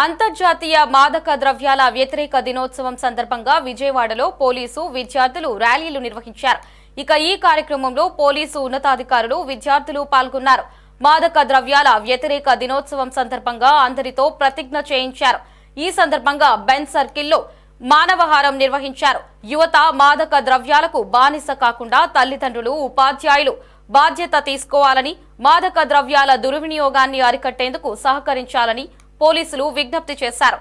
అంతర్జాతీయ మాదక ద్రవ్యాల వ్యతిరేక దినోత్సవం సందర్భంగా విజయవాడలో పోలీసు విద్యార్థులు ర్యాలీలు నిర్వహించారు. ఈ కార్యక్రమంలో పోలీసు ఉన్నతాధికారులు విద్యార్థులు పాల్గొన్నారు. మాదక ద్రవ్యాల వ్యతిరేక దినోత్సవం సందర్భంగా అందరితో ప్రతిజ్ఞ చేయించారు. ఈ సందర్భంగా బెన్ సర్కిల్లో మానవహారం నిర్వహించారు. యువత మాదక ద్రవ్యాలకు బానిస కాకుండా తల్లిదండ్రులు, ఉపాధ్యాయులు బాధ్యత తీసుకోవాలని, మాదక ద్రవ్యాల దుర్వినియోగాన్ని అరికట్టేందుకు సహకరించాలని పోలీసులు విజ్ఞప్తి చేశారు.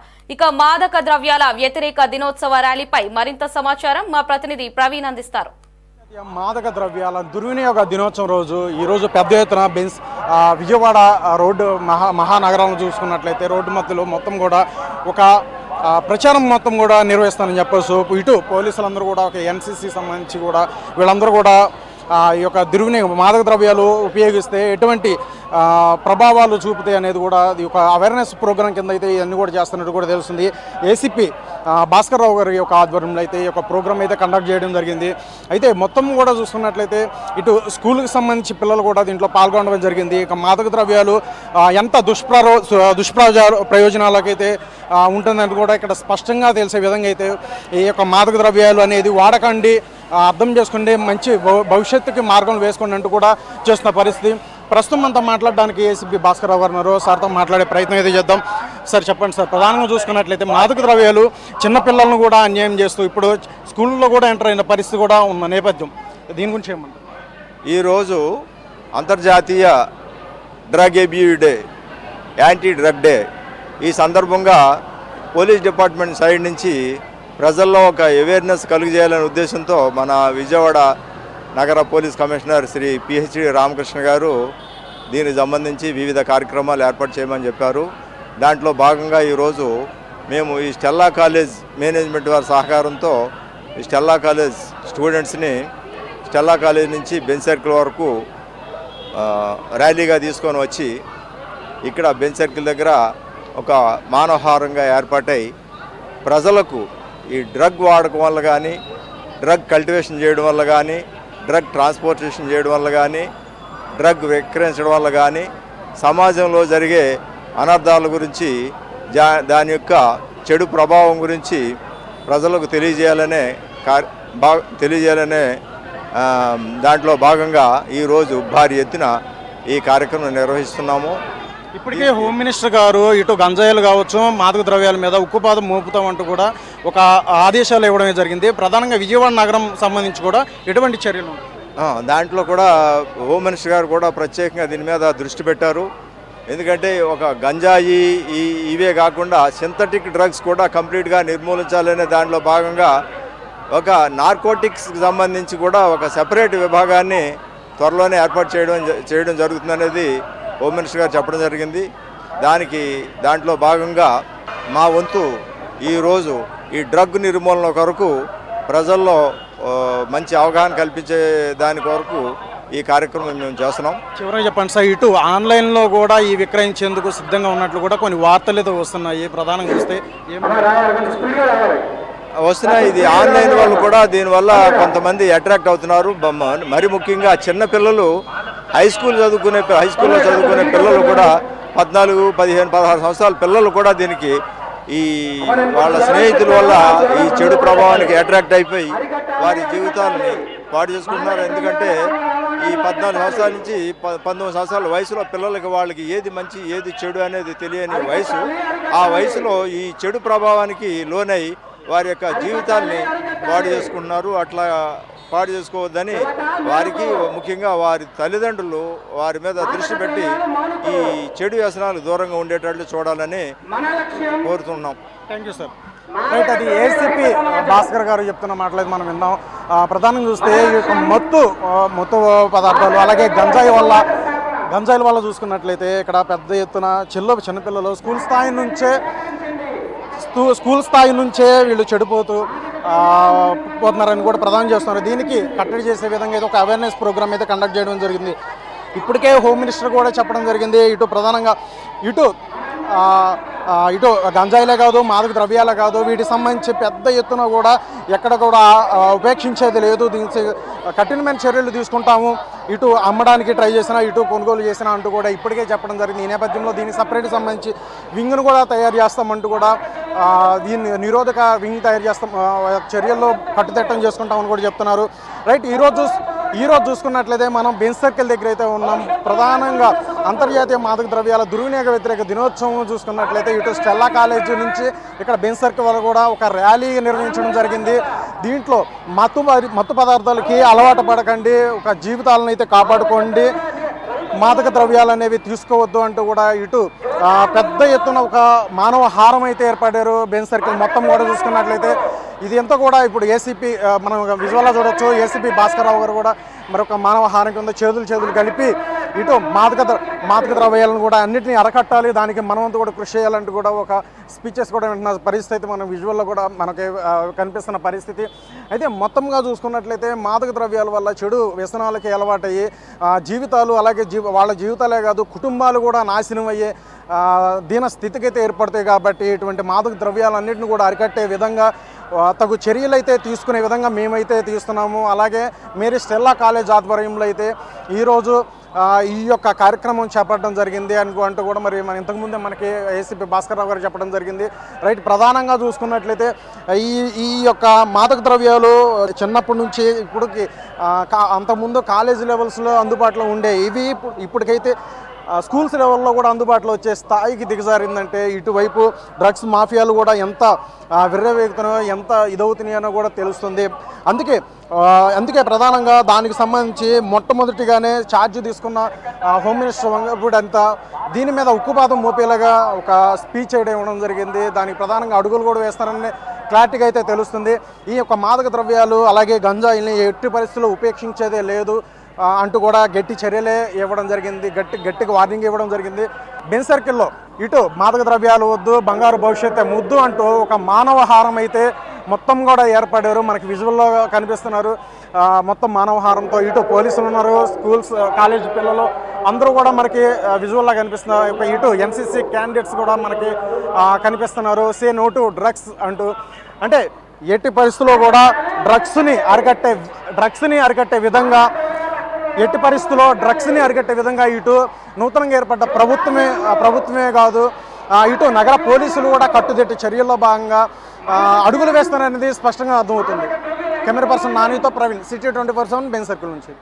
మాదక ద్రవ్యాల వ్యతిరేక దినోత్సవ ర్యాలీపై మరింత సమాచారం మా ప్రతినిధి ప్రవీణ్ అందిస్తారు. మాదక ద్రవ్యాల దుర్వినియోగ దినోత్సవం ఈ రోజు పెద్ద ఎత్తున విజయవాడ రోడ్డు మహానగరంలో చూసుకున్నట్లయితే రోడ్డు మధ్యలో మొత్తం కూడా ఒక ప్రచారం మొత్తం కూడా నిర్వహిస్తానని చెప్పొచ్చు. ఇటు పోలీసులందరూ కూడా ఒక ఎన్సీసీ సంబంధించి కూడా వీళ్ళందరూ కూడా ఈ యొక్క దుర్వినియోగం మాదక ద్రవ్యాలు ఉపయోగిస్తే ఎటువంటి ప్రభావాలు చూపుతాయి అనేది కూడా ఈ యొక్క అవేర్నెస్ ప్రోగ్రాం కింద అయితే ఇవన్నీ కూడా చేస్తున్నట్టు కూడా తెలుస్తుంది. ఏసీపీ భాస్కర్ రావు గారి యొక్క ఆధ్వర్యంలో అయితే ఈ యొక్క ప్రోగ్రాం అయితే కండక్ట్ చేయడం జరిగింది. అయితే మొత్తం కూడా చూసుకున్నట్లయితే ఇటు స్కూల్కి సంబంధించి పిల్లలు కూడా దీంట్లో పాల్గొనడం జరిగింది. మాదక ద్రవ్యాలు ఎంత ప్రయోజనాలకైతే ఉంటుందని కూడా ఇక్కడ స్పష్టంగా తెలిసే విధంగా అయితే ఈ యొక్క మాదక ద్రవ్యాలు అనేది వాడకండి, అర్థం చేసుకుంటే మంచి భవిష్యత్తుకి మార్గం వేసుకోండి అంటూ కూడా చేస్తున్న పరిస్థితి. ప్రస్తుతం అంతా మాట్లాడడానికి ఏసీపీ భాస్కర్ రావు గారు ఉన్నారు. సార్తో మాట్లాడే ప్రయత్నం అయితే చేద్దాం. సార్ చెప్పండి సార్, ప్రధానంగా చూసుకున్నట్లయితే మాదక ద్రవ్యాలు చిన్నపిల్లలను కూడా అన్యాయం చేస్తూ ఇప్పుడు స్కూల్లో కూడా ఎంటర్ అయిన పరిస్థితి కూడా ఉన్న నేపథ్యం, దీని గురించి ఏమంటారు? ఈరోజు అంతర్జాతీయ drug abuse day, anti drug day. ఈ సందర్భంగా పోలీస్ డిపార్ట్మెంట్ సైడ్ నుంచి ప్రజల్లో ఒక అవేర్నెస్ కలుగజేయాలనే ఉద్దేశంతో మన విజయవాడ నగర police commissioner Shri PhD Ramakrishna garu దీనికి సంబంధించి వివిధ కార్యక్రమాలు ఏర్పాటు చేయమని చెప్పారు. దాంట్లో భాగంగా ఈరోజు మేము ఈ స్టెల్లా కాలేజ్ మేనేజ్మెంట్ వారి సహకారంతో ఈ స్టెల్లా కాలేజ్ స్టూడెంట్స్ని స్టెల్లా కాలేజ్ నుంచి బెన్ సర్కిల్ వరకు ర్యాలీగా తీసుకొని వచ్చి ఇక్కడ బెన్ సర్కిల్ దగ్గర ఒక మానవహారంగా ఏర్పాటై ప్రజలకు ఈ డ్రగ్ వాడకం వల్ల కానీ, డ్రగ్ కల్టివేషన్ చేయడం వల్ల కానీ, డ్రగ్ ట్రాన్స్పోర్టేషన్ చేయడం వల్ల కానీ, డ్రగ్ విక్రయించడం వల్ల కానీ సమాజంలో జరిగే అనర్థాల గురించి, దాని యొక్క చెడు ప్రభావం గురించి ప్రజలకు తెలియజేయాలనే దాంట్లో భాగంగా ఈరోజు భారీ ఎత్తున ఈ కార్యక్రమం నిర్వహిస్తున్నాము. ఇప్పటికే హోమ్ మినిస్టర్ గారు ఇటు గంజాయిలు కావచ్చు, మాదక ద్రవ్యాల మీద ఉక్కుపాదం మోపుతామంటూ కూడా ఒక ఆదేశాలు ఇవ్వడమే జరిగింది. ప్రధానంగా విజయవాడ నగరం సంబంధించి కూడా ఎటువంటి చర్యలు? దాంట్లో కూడా హోమ్ మినిస్టర్ గారు కూడా ప్రత్యేకంగా దీని మీద దృష్టి పెట్టారు. ఎందుకంటే ఒక గంజాయి ఇవే కాకుండా సింథటిక్ డ్రగ్స్ కూడా కంప్లీట్గా నిర్మూలించాలనే దాంట్లో భాగంగా ఒక నార్కోటిక్స్కి సంబంధించి కూడా ఒక సెపరేట్ విభాగాన్ని త్వరలోనే ఏర్పాటు చేయడం జరుగుతుందనేది హోమ్ మినిస్టర్ గారు చెప్పడం జరిగింది. దాంట్లో భాగంగా మా వంతు ఈరోజు ఈ డ్రగ్ నిర్మూలన కొరకు ప్రజల్లో మంచి అవగాహన కల్పించే దాని కొరకు ఈ కార్యక్రమం మేము చేస్తున్నాం. చివరిగా చెప్పండి సార్, ఇటు ఆన్లైన్లో కూడా ఈ విక్రయించేందుకు సిద్ధంగా ఉన్నట్లు కూడా కొన్ని వార్తలు అయితే వస్తున్నాయి. ప్రధానంగా చూస్తే వస్తున్నాయి. ఇది ఆన్లైన్ వాళ్ళు కూడా దీనివల్ల కొంతమంది అట్రాక్ట్ అవుతున్నారు. మరి ముఖ్యంగా చిన్నపిల్లలు హైస్కూల్లో చదువుకునే పిల్లలు కూడా 14, 15, 16 సంవత్సరాల పిల్లలు కూడా దీనికి వాళ్ళ స్నేహితుల వల్ల ఈ చెడు ప్రభావానికి అట్రాక్ట్ అయిపోయి వారి జీవితాలని పాడు చేసుకుంటున్నారు. ఎందుకంటే ఈ 14 సంవత్సరాల నుంచి 19 సంవత్సరాల వయసులో పిల్లలకి వాళ్ళకి ఏది మంచి ఏది చెడు అనేది తెలియని వయసు. ఆ వయసులో ఈ చెడు ప్రభావానికి లోనై వారి యొక్క జీవితాన్ని పాడు చేసుకుంటున్నారు. అట్లా పాడు చేసుకోవద్దని వారికి, ముఖ్యంగా వారి తల్లిదండ్రులు వారి మీద దృష్టి పెట్టి ఈ చెడు వ్యసనాలు దూరంగా ఉండేటట్లు చూడాలని కోరుతున్నాం. Thank you sir. రైట్, అది ఏసీపీ భాస్కర్ గారు చెప్తున్న మాటలేదు మనం విన్నాం. ప్రధానంగా చూస్తే ఈ యొక్క మత్తు పదార్థాలు అలాగే గంజాయిల వల్ల చూసుకున్నట్లయితే ఇక్కడ పెద్ద ఎత్తున చిన్నపిల్లలు స్కూల్ స్థాయి నుంచే వీళ్ళు చెడిపోతూ పోతున్నారని కూడా ప్రధానం చేస్తున్నారు. దీనికి కట్టడి చేసే విధంగా ఏదో ఒక అవేర్నెస్ ప్రోగ్రామ్ అయితే కండక్ట్ చేయడం జరిగింది. ఇప్పటికే హోమ్ మినిస్టర్ కూడా చెప్పడం జరిగింది, ఇటు ప్రధానంగా ఇటు గంజాయిలే కాదు, మాదక ద్రవ్యాలే కాదు, వీటికి సంబంధించి పెద్ద ఎత్తున కూడా ఎక్కడ కూడా ఉపేక్షించేది లేదు. దీనికి కఠినమైన చర్యలు తీసుకుంటాము. ఇటు అమ్మడానికి ట్రై చేసినా ఇటు కొనుగోలు చేసినా అంటూ కూడా ఇప్పటికే చెప్పడం జరిగింది. ఈ నేపథ్యంలో దీనికి సపరేట్ సంబంధించి వింగ్ను కూడా తయారు చేస్తామంటూ కూడా దీన్ని నిరోధక వింగ్ తయారు చేస్తాం, చర్యల్లో కట్టుదిట్టం చేసుకుంటామని కూడా చెప్తున్నారు. రైట్, ఈరోజు చూసుకున్నట్లయితే మనం బెంచ్ సర్కిల్ దగ్గర అయితే ఉన్నాం. ప్రధానంగా అంతర్జాతీయ మాదక ద్రవ్యాల దుర్వినియోగ వ్యతిరేక దినోత్సవం చూసుకున్నట్లయితే ఇటు స్టెల్లా కాలేజీ నుంచి ఇక్కడ బెంచ్ సర్కిల్ వరకు కూడా ఒక ర్యాలీ నిర్వహించడం జరిగింది. దీంట్లో మత్తు పదార్థాలకి అలవాటు పడకండి, ఒక జీవితాలను అయితే కాపాడుకోండి, మాదక ద్రవ్యాలు అనేవి తీసుకోవద్దు అంటూ కూడా ఇటు పెద్ద ఎత్తున ఒక మానవ హారం అయితే ఏర్పడారు. బెంచ్ సర్కిల్ మొత్తం కూడా చూసుకున్నట్లయితే ఇది ఎంతో కూడా ఇప్పుడు ఏసీపీ మనం విజువల్గా చూడొచ్చు. ఏసీపీ భాస్కర్రావు గారు కూడా మరొక మానవ హారం కింద చేతులు కలిపి ఇటు మాదక ద్రవ్యాలను కూడా అన్నింటినీ అరకట్టాలి, దానికి మనమంతా కూడా కృషి చేయాలంటూ కూడా ఒక స్పీచెస్ కూడా వింటున్న పరిస్థితి మనం విజువల్లో కూడా మనకి కనిపిస్తున్న పరిస్థితి. అయితే మొత్తంగా చూసుకున్నట్లయితే మాదక ద్రవ్యాల వల్ల చెడు వ్యసనాలకి అలవాటయ్యి జీవితాలు, అలాగే వాళ్ళ జీవితాలే కాదు కుటుంబాలు కూడా నాశనం అయ్యే దీన స్థితికైతే ఏర్పడతాయి. కాబట్టి ఇటువంటి మాదక ద్రవ్యాలన్నింటినీ కూడా అరికట్టే విధంగా తగు చర్యలు అయితే తీసుకునే విధంగా మేమైతే తీస్తున్నాము. అలాగే మేరీ స్టెల్లా కాలేజ్ ఆధ్వర్యంలో అయితే ఈరోజు ఈ యొక్క కార్యక్రమం చేపట్టడం జరిగింది అంటూ కూడా మరి మన ఇంతకుముందే మనకి ఏసీపీ భాస్కర్రావు గారు చెప్పడం జరిగింది. రైట్, ప్రధానంగా చూసుకున్నట్లయితే ఈ యొక్క మాదక ద్రవ్యాలు చిన్నప్పటి నుంచి ఇప్పటికి అంతకుముందు కాలేజీ లెవెల్స్లో అందుబాటులో ఉండే ఇవి ఇప్పటికైతే స్కూల్స్ లెవెల్లో కూడా అందుబాటులో వచ్చే స్థాయికి దిగజారిందంటే ఇటువైపు డ్రగ్స్ మాఫియాలు కూడా ఎంత విర్రవేగుతున్నాయో, ఎంత ఇదవుతున్నాయో కూడా తెలుస్తుంది. అందుకే ప్రధానంగా దానికి సంబంధించి మొట్టమొదటిగానే ఛార్జ్ తీసుకున్న హోమ్ మినిస్టర్ వంగపూడి అంతా దీని మీద ఉక్కుపాదం మోపేలాగా ఒక స్పీచ్ అయితే ఇవ్వడం జరిగింది. దానికి ప్రధానంగా అడుగులు కూడా వేస్తారని క్లారిటీగా అయితే తెలుస్తుంది. ఈ యొక్క మాదక ద్రవ్యాలు అలాగే గంజాయిని ఎట్టి పరిస్థితుల్లో ఉపేక్షించేదే లేదు అంటూ కూడా గట్టి చర్యలే ఇవ్వడం జరిగింది, గట్టిగా వార్నింగ్ ఇవ్వడం జరిగింది. బెంచ్ సర్కిల్లో ఇటు మాదక ద్రవ్యాలు వద్దు, బంగారు భవిష్యత్తు ముద్దు అంటూ ఒక మానవ హారం అయితే మొత్తం కూడా ఏర్పడారు. మనకి విజువల్లో కనిపిస్తున్నారు. మొత్తం మానవ హారంతో ఇటు పోలీసులు ఉన్నారు, స్కూల్స్ కాలేజ్ పిల్లలు అందరూ కూడా మనకి విజువల్లా కనిపిస్తున్నారు. ఇటు ఎన్సీసీ క్యాండిడేట్స్ కూడా మనకి కనిపిస్తున్నారు. సే నో టు డ్రగ్స్ అంటూ, అంటే ఎట్టి పరిస్థితుల్లో కూడా డ్రగ్స్ని అరికట్టే విధంగా ఎట్టి పరిస్థితుల్లో డ్రగ్స్ని అరికట్టే విధంగా ఇటు నూతనంగా ఏర్పడ్డ ప్రభుత్వమే కాదు, ఇటు నగర పోలీసులు కూడా కట్టుదిట్ట చర్యల్లో భాగంగా అడుగులు వేస్తారనేది స్పష్టంగా అర్థమవుతుంది. కెమెరా పర్సన్ నానితో ప్రవీణ్, సిటీ 24/7 బెంచ్ సర్కిల్ నుంచి.